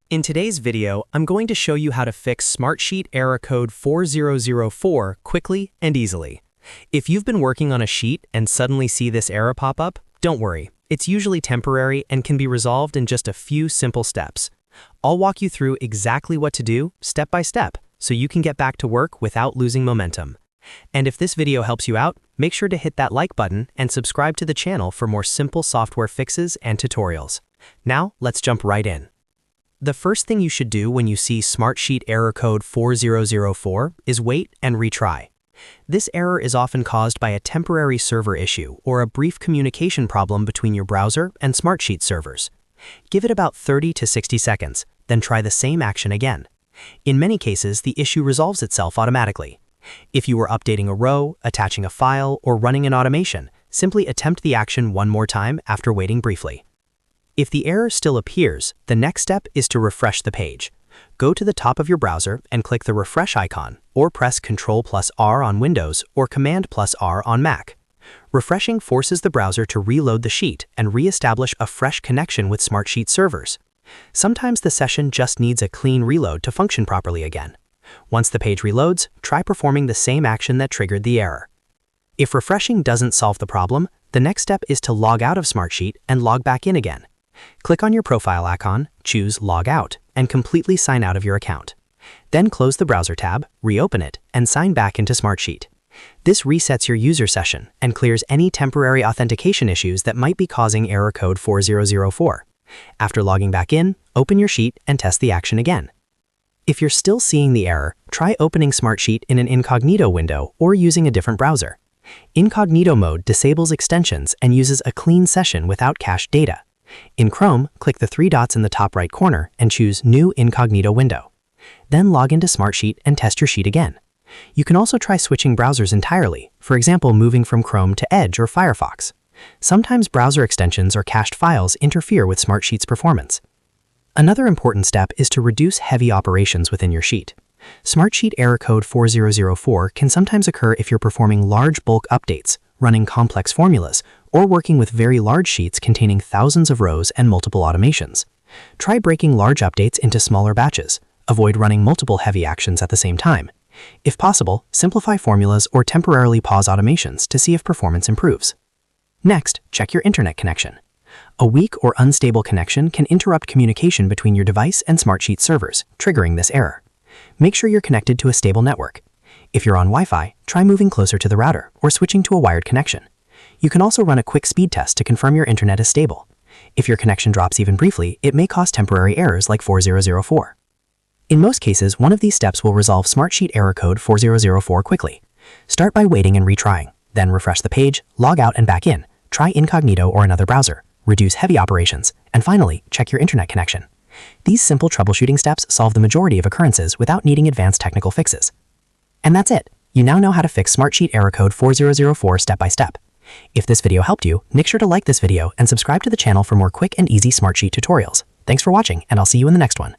In today's video, I'm going to show you how to fix Smartsheet Error Code 4004 quickly and easily. If you've been working on a sheet and suddenly see this error pop up, don't worry. It's usually temporary and can be resolved in just a few simple steps. I'll walk you through exactly what to do step by step so you can get back to work without losing momentum. And if this video helps you out, make sure to hit that like button and subscribe to the channel for more simple software fixes and tutorials. Now, let's jump right in. The first thing you should do when you see Smartsheet Error Code 4004 is wait and retry. This error is often caused by a temporary server issue or a brief communication problem between your browser and Smartsheet servers. Give it about 30 to 60 seconds, then try the same action again. In many cases, the issue resolves itself automatically. If you are updating a row, attaching a file, or running an automation, simply attempt the action one more time after waiting briefly. If the error still appears, the next step is to refresh the page. Go to the top of your browser and click the refresh icon, or press Ctrl+R on Windows or Command+R on Mac. Refreshing forces the browser to reload the sheet and re-establish a fresh connection with Smartsheet servers. Sometimes the session just needs a clean reload to function properly again. Once the page reloads, try performing the same action that triggered the error. If refreshing doesn't solve the problem, the next step is to log out of Smartsheet and log back in again. Click on your profile icon, choose Log Out, and completely sign out of your account. Then close the browser tab, reopen it, and sign back into Smartsheet. This resets your user session and clears any temporary authentication issues that might be causing error code 4004. After logging back in, open your sheet and test the action again. If you're still seeing the error, try opening Smartsheet in an Incognito window or using a different browser. Incognito mode disables extensions and uses a clean session without cached data. In Chrome, click the three dots in the top right corner and choose New Incognito Window. Then log into Smartsheet and test your sheet again. You can also try switching browsers entirely, for example moving from Chrome to Edge or Firefox. Sometimes browser extensions or cached files interfere with Smartsheet's performance. Another important step is to reduce heavy operations within your sheet. Smartsheet Error Code 4004 can sometimes occur if you're performing large bulk updates, running complex formulas, or working with very large sheets containing thousands of rows and multiple automations. Try breaking large updates into smaller batches. Avoid running multiple heavy actions at the same time. If possible, simplify formulas or temporarily pause automations to see if performance improves. Next, check your internet connection. A weak or unstable connection can interrupt communication between your device and Smartsheet servers, triggering this error. Make sure you're connected to a stable network. If you're on Wi-Fi, try moving closer to the router or switching to a wired connection. You can also run a quick speed test to confirm your internet is stable. If your connection drops even briefly, it may cause temporary errors like 4004. In most cases, one of these steps will resolve Smartsheet Error Code 4004 quickly. Start by waiting and retrying, then refresh the page, log out and back in, try Incognito or another browser, reduce heavy operations, and finally, check your internet connection. These simple troubleshooting steps solve the majority of occurrences without needing advanced technical fixes. And that's it. You now know how to fix Smartsheet Error Code 4004 step by step. If this video helped you, make sure to like this video and subscribe to the channel for more quick and easy Smartsheet tutorials. Thanks for watching, and I'll see you in the next one.